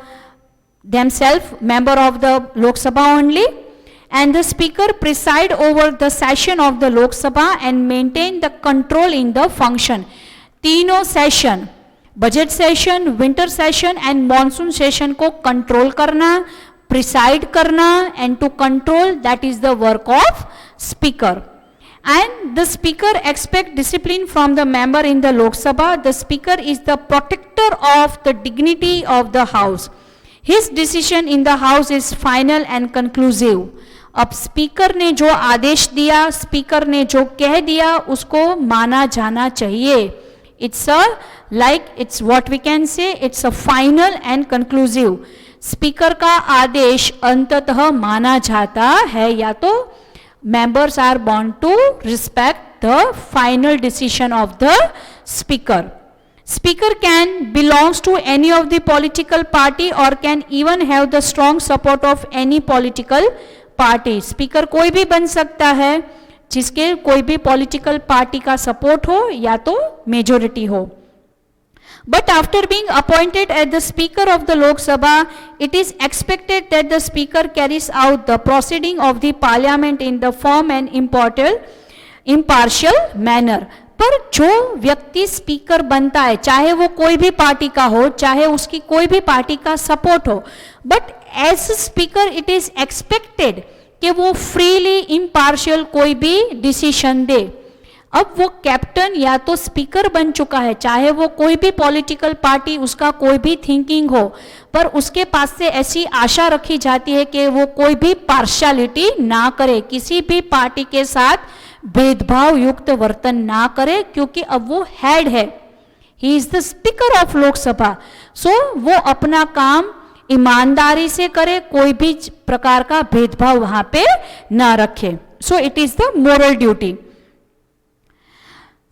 themselves, member of the Lok Sabha only, and the speaker preside over the session of the Lok Sabha and maintain the control in the function। तीनों session, budget session, winter session and monsoon session को control करना, preside करना and to control, that is the work of speaker. And the speaker expect discipline from the member in the Lok Sabha। The speaker is the protector of the dignity of the house। His decision in the house is final and conclusive. अब speaker ने जो आदेश दिया, speaker ने जो कह दिया, उसको माना जाना चाहिए. It's what we can say, it's a final and conclusive. Speaker का आदेश अंततः माना जाता है, या तो members are bound to respect the final decision of the speaker. Speaker can belongs to any of the political party or can even have the strong support of any political party. Speaker कोई भी बन सकता है जिसके कोई भी political party का support हो या तो मेजोरिटी हो. But after being appointed as the Speaker of the Lok Sabha, it is expected that the Speaker carries out the proceeding of the Parliament in the firm and impartial manner. पर जो व्यक्ति speaker बनता है, चाहे वो कोई भी party का हो, चाहे उसकी कोई भी पार्टी का सपोर्ट हो, but as speaker it is expected कि वो फ्रीली इम्पार्शियल कोई भी डिसीजन दे. अब वो कैप्टन या तो स्पीकर बन चुका है, चाहे वो कोई भी पॉलिटिकल पार्टी, उसका कोई भी थिंकिंग हो, पर उसके पास से ऐसी आशा रखी जाती है कि वो कोई भी पार्शियलिटी ना करे, किसी भी पार्टी के साथ भेदभाव युक्त वर्तन ना करे, क्योंकि अब वो हेड है. He is the speaker of Lok Sabha. So वो अपना काम ईमानदारी से करे, कोई भी प्रकार का भेदभाव वहां पे ना रखे. So it is the moral duty.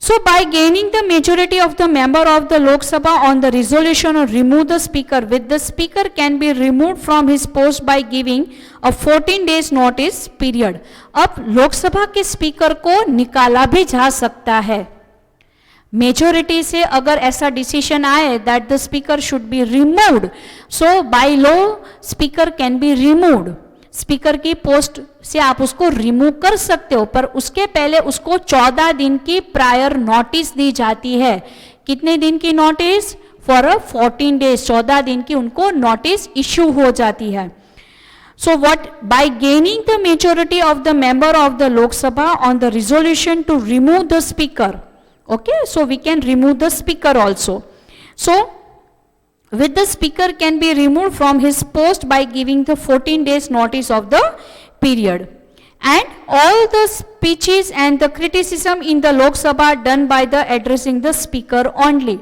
So by gaining the majority of the member of the Lok Sabha on the resolution to remove the speaker, with the speaker can be removed from his post by giving a 14 days notice period. अब लोकसभा के speaker को निकाला भी जा सकता है. Majority से अगर ऐसा डिसीजन आए that the speaker should be removed, so by law speaker can be removed. Speaker की पोस्ट से आप उसको रिमूव कर सकते हो, पर उसके पहले उसको 14 दिन की प्रायर नोटिस दी जाती है. कितने दिन की नोटिस? फॉर 14 डेज, 14 दिन की उनको नोटिस इश्यू हो जाती है. So what, by gaining the majority of the member of the Lok Sabha on the resolution to remove the speaker. Okay, so we can remove the speaker also. So with the speaker can be removed from his post by giving the 14 days notice of the period. And all the speeches and the criticism in the Lok Sabha done by the addressing the speaker only.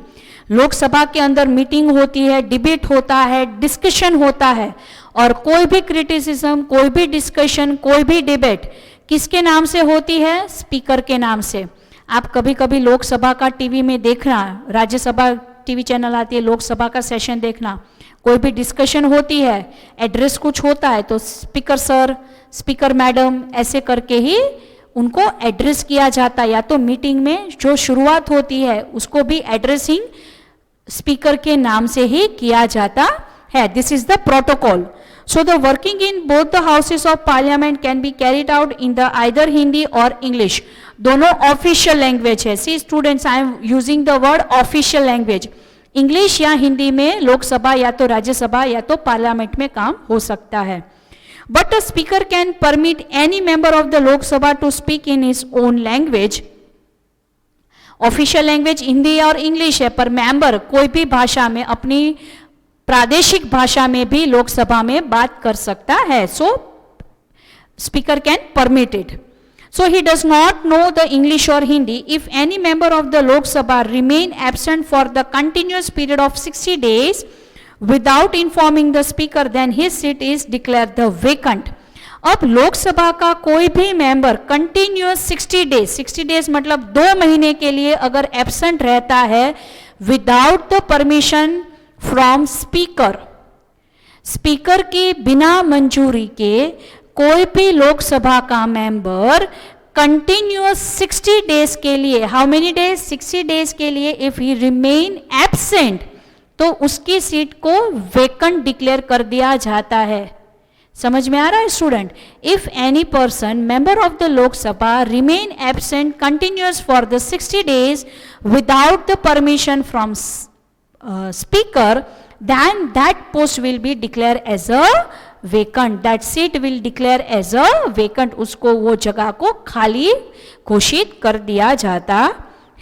लोक सभा के अंदर meeting होती है, debate होता है, discussion होता है, और कोई भी क्रिटिसिज्म, कोई भी डिस्कशन, कोई भी डिबेट किसके नाम से होती है? स्पीकर के नाम से. आप कभी कभी लोकसभा का टीवी में देखना, राज्यसभा टीवी चैनल आती है, लोकसभा का सेशन देखना, कोई भी डिस्कशन होती है, एड्रेस कुछ होता है, तो स्पीकर सर, स्पीकर मैडम ऐसे करके ही उनको एड्रेस किया जाता है. या तो मीटिंग में जो शुरुआत होती है उसको भी एड्रेसिंग स्पीकर के नाम से ही किया जाता है. This is the protocol. So the working in both the houses of parliament can be carried out in the either Hindi और इंग्लिश. दोनों ऑफिशियल लैंग्वेज है. See students, I am using the word official language. English या हिंदी में लोकसभा या तो राज्यसभा या तो parliament में काम हो सकता है. But a speaker can permit any member of the Lok Sabha to speak in his own language. Official language Hindi और इंग्लिश है, पर मेंबर कोई भी भाषा में, अपनी प्रादेशिक भाषा में भी लोकसभा में बात कर सकता है. सो speaker can permit it. So he does not know the English or Hindi. If any member of the Lok Sabha remain absent for the continuous period of 60 days without informing the speaker, then his seat is declared the vacant. अब लोकसभा का कोई भी member continuous 60 days मतलब 2 महीने के लिए अगर absent रहता है without the permission from speaker, speaker की बिना मंजूरी के कोई भी लोकसभा का मेंबर कंटिन्यूअस 60 डेज के लिए, हाउ मेनी डेज? 60 डेज के लिए इफ ही रिमेन एब्सेंट, तो उसकी सीट को वेकेंट डिक्लेयर कर दिया जाता है. समझ में आ रहा है student? If any person member of the Lok Sabha remain absent continuous for the 60 days without the permission from speaker, then that post will be declared as a vacant. That seat will declare as a vacant. उसको वो जगह को खाली घोषित कर दिया जाता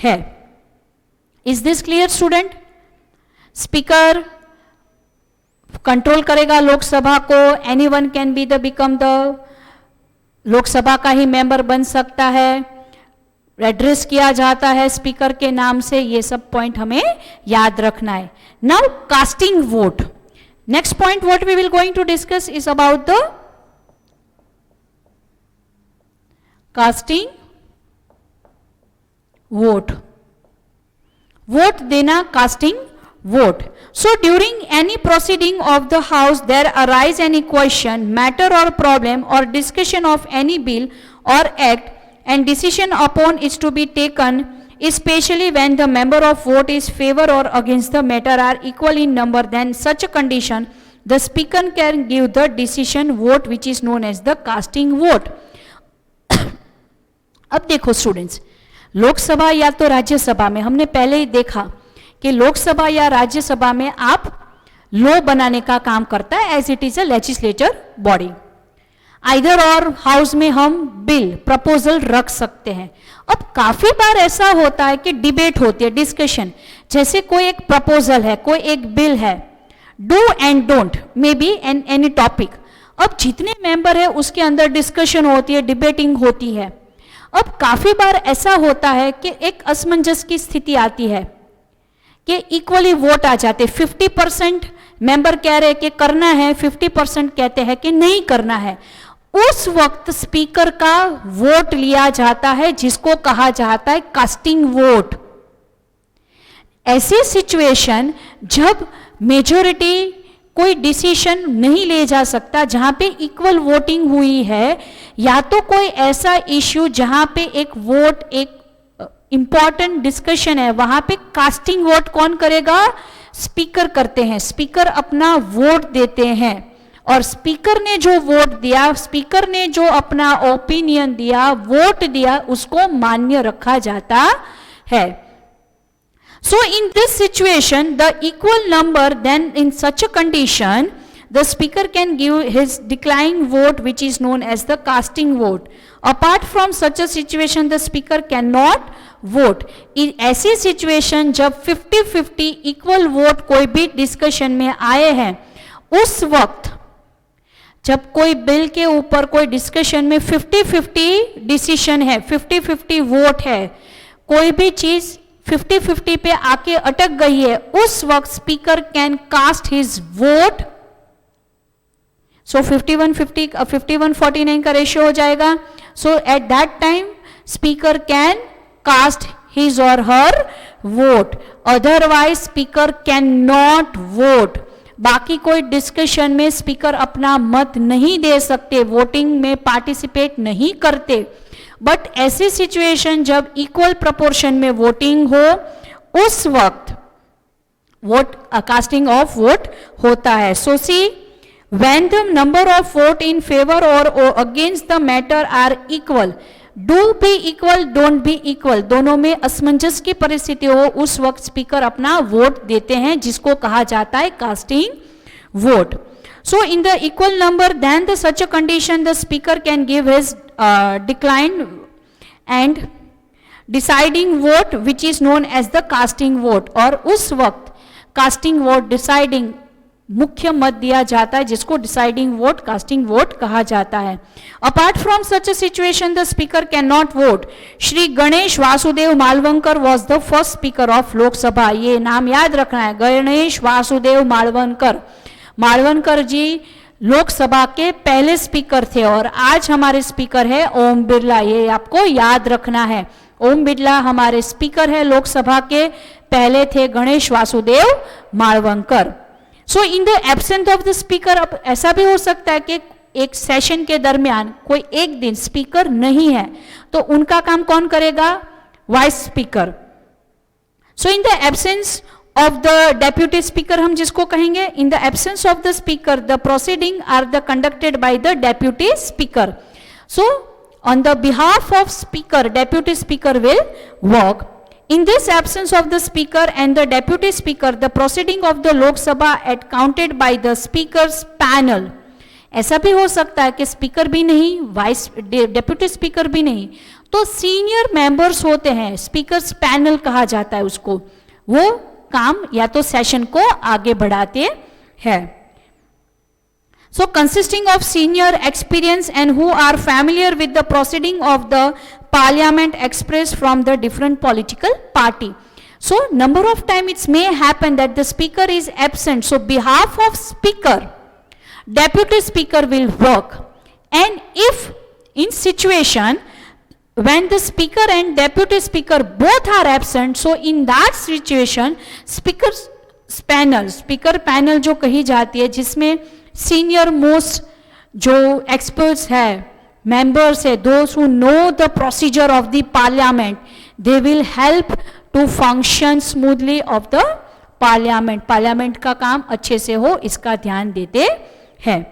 है. Is this clear student? Speaker control करेगा लोकसभा को, anyone can be the become the, Lok Sabha का ही मेंबर बन सकता है, एड्रेस किया जाता है स्पीकर के नाम से, ये सब पॉइंट हमें याद रखना है. Now casting vote. Next point what we will going to discuss is about the casting vote. Vote देना, casting vote. So during any proceeding of the house there arise any question, matter or problem or discussion of any bill or act and decision upon is to be taken, especially when the member of vote is favor or against the matter are equal in number, then such a condition the speaker can give the decision vote which is known as the casting vote. अब देखो students, Lok Sabha या तो राज्यसभा में हमने पहले ही देखा कि लोकसभा या राज्यसभा में आप लॉ बनाने का काम करता है as it is a legislature body. Either और हाउस में हम बिल प्रपोजल रख सकते हैं. अब काफी बार ऐसा होता है कि डिबेट होती है, डिस्कशन, जैसे कोई एक प्रपोजल है, कोई एक बिल है, do and don't may be an any topic. अब जितने मेंबर है उसके अंदर डिस्कशन होती है, डिबेटिंग होती है. अब काफी बार ऐसा होता है कि एक असमंजस की स्थिति आती है कि इक्वली वोट आ जाते, 50% मेंबर कह रहे कि करना है, 50% कहते हैं कि नहीं करना है. उस वक्त स्पीकर का वोट लिया जाता है जिसको कहा जाता है कास्टिंग वोट. ऐसी सिचुएशन जब मेजॉरिटी कोई डिसीजन नहीं ले जा सकता, जहां पे इक्वल वोटिंग हुई है, या तो कोई ऐसा इश्यू जहां पे एक वोट, एक इंपॉर्टेंट डिस्कशन है, वहां पे कास्टिंग वोट कौन करेगा? स्पीकर करते हैं. स्पीकर अपना वोट देते हैं और स्पीकर ने जो वोट दिया, स्पीकर ने जो अपना ओपिनियन दिया, वोट दिया, उसको मान्य रखा जाता है. So in this situation the equal number, then in such a condition the speaker can give his declining vote which is known as the casting vote. Apart from such a situation the speaker cannot vote. in ऐसी situation जब 50-50 equal vote कोई भी discussion में आए हैं, उस वक्त जब कोई बिल के ऊपर कोई डिस्कशन में 50-50 डिसीजन है, 50-50 वोट है, कोई भी चीज 50-50 पे आके अटक गई है, उस वक्त speaker can cast his vote. So 51-49 का रेशियो हो जाएगा. So at that time speaker can cast his और her vote, otherwise speaker can not vote. बाकी कोई डिस्कशन में स्पीकर अपना मत नहीं दे सकते, वोटिंग में पार्टिसिपेट नहीं करते. बट ऐसी सिचुएशन जब इक्वल प्रोपोर्शन में वोटिंग हो, उस वक्त वोट कास्टिंग ऑफ वोट होता है. So see, when the number of vote in favour और against the matter are equal, do be equal, don't be equal, दोनों में असमंजस की परिस्थिति हो, उस वक्त स्पीकर अपना वोट देते हैं जिसको कहा जाता है casting vote. So in the equal number, then the such a condition the speaker can give his decline and deciding vote which is known as the casting vote. और उस वक्त casting vote, deciding मुख्य मत दिया जाता है जिसको deciding vote, casting vote कहा जाता है. Apart from such a situation the speaker cannot vote. Shri Ganesh Vasudev Malvankar was the first speaker of लोक सभा. ये नाम याद रखना है, गणेश वासुदेव मालवंकर. मालवंकर जी लोकसभा के पहले स्पीकर थे और आज हमारे स्पीकर है ओम बिरला. ये आपको याद रखना है, ओम बिरला हमारे स्पीकर है लोकसभा के, पहले थे Ganesh Vasudev Malvankar. So in the absence of the speaker, अब ऐसा भी हो सकता है कि एक सेशन के दरमियान कोई एक दिन स्पीकर नहीं है, तो उनका काम कौन करेगा? Vice speaker. So in the absence of the deputy speaker हम जिसको कहेंगे, in the absence of the speaker the proceeding are the conducted by the deputy speaker. So on the behalf of speaker, deputy speaker will work. In this absence of the speaker and the deputy speaker, the proceeding of the Lok Sabha at counted by the speakers panel. ऐसा भी हो सकता है कि speaker भी नहीं, vice deputy speaker भी नहीं, तो सीनियर मेंबर्स होते हैं, स्पीकर्स पैनल कहा जाता है उसको, वो काम या तो सेशन को आगे बढ़ाते हैं. So consisting of senior experience and who are familiar with the proceeding of the parliament expressed from the different political party. So number of time it may happen that the speaker is absent. So behalf of speaker, deputy speaker will work. And if in situation when the speaker and deputy speaker both are absent, so in that situation speaker panel जो कही जाती है जिसमें senior most जो experts है, members है, those who know the procedure of the parliament, they will help to function smoothly of the parliament का काम अच्छे से हो, इसका ध्यान देते हैं.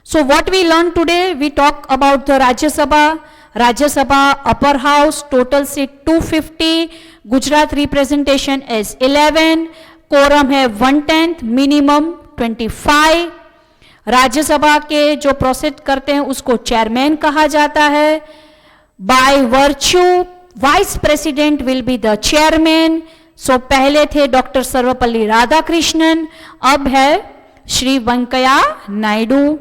So what we learn today, we talk about the Rajya Sabha upper house, total seat 250, Gujarat representation is 11, quorum है 1/10, मिनिमम 25. राज्यसभा के जो प्रोसेस करते हैं उसको चेयरमैन कहा जाता है. By virtue vice president will be the chairman. So पहले थे डॉक्टर सर्वपल्ली राधाकृष्णन, अब है Shri Venkaiah Naidu.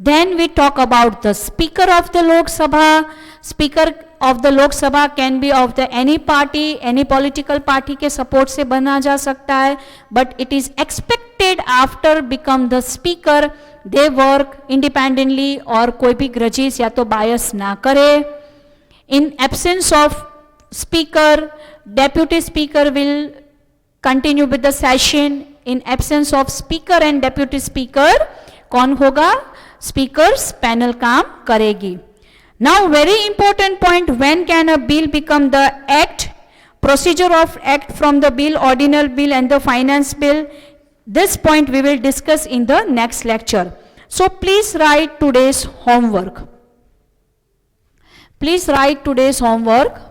Then we talk about the Speaker of the Lok Sabha. Speaker of the Lok Sabha can be of the any party, any political party के support से बना जा सकता है. But it is expected after become the Speaker, they work independently और कोई भी grudges या तो bias ना करे. In absence of Speaker, Deputy Speaker will continue with the session. In absence of Speaker and Deputy Speaker, कौन होगा? Speakers panel काम करेगी. Now very important point, when can a bill become the act, procedure of act from the bill, ordinal bill and the finance bill. This point we will discuss in the next lecture. So please write today's homework. Please write today's homework.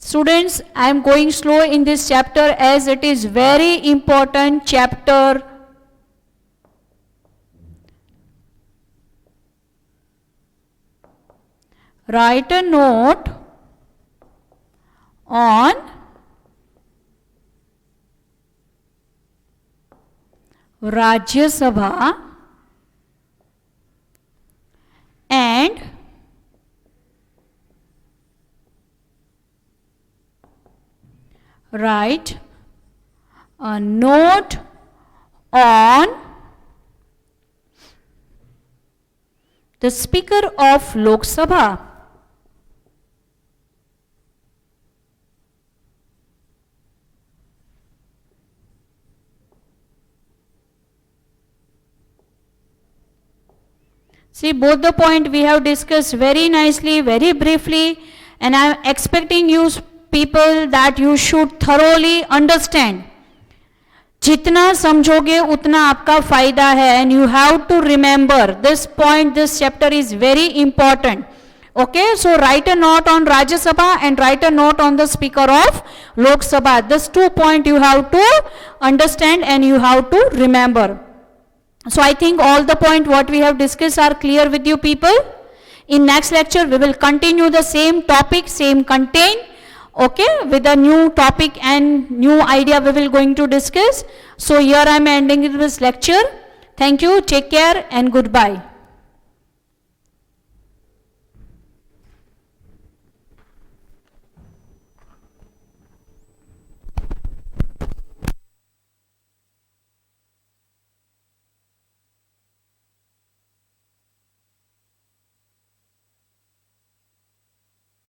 Students, I am going slow in this chapter as it is very important chapter. Write a note on Rajya Sabha and write a note on the Speaker of Lok Sabha. See, both the point we have discussed very nicely, very briefly, and I am expecting you people that you should thoroughly understand. जितना समझोगे उतना आपका फायदा है. And you have to remember this point, this chapter is very important. Okay, so write a note on Rajya Sabha and write a note on the Speaker of Lok Sabha. This 2 points you have to understand and you have to remember. So I think all the points what we have discussed are clear with you people. In next lecture we will continue the same topic, same content. Okay, with a new topic and new idea we will going to discuss. So here I am ending this lecture. Thank you, take care and goodbye.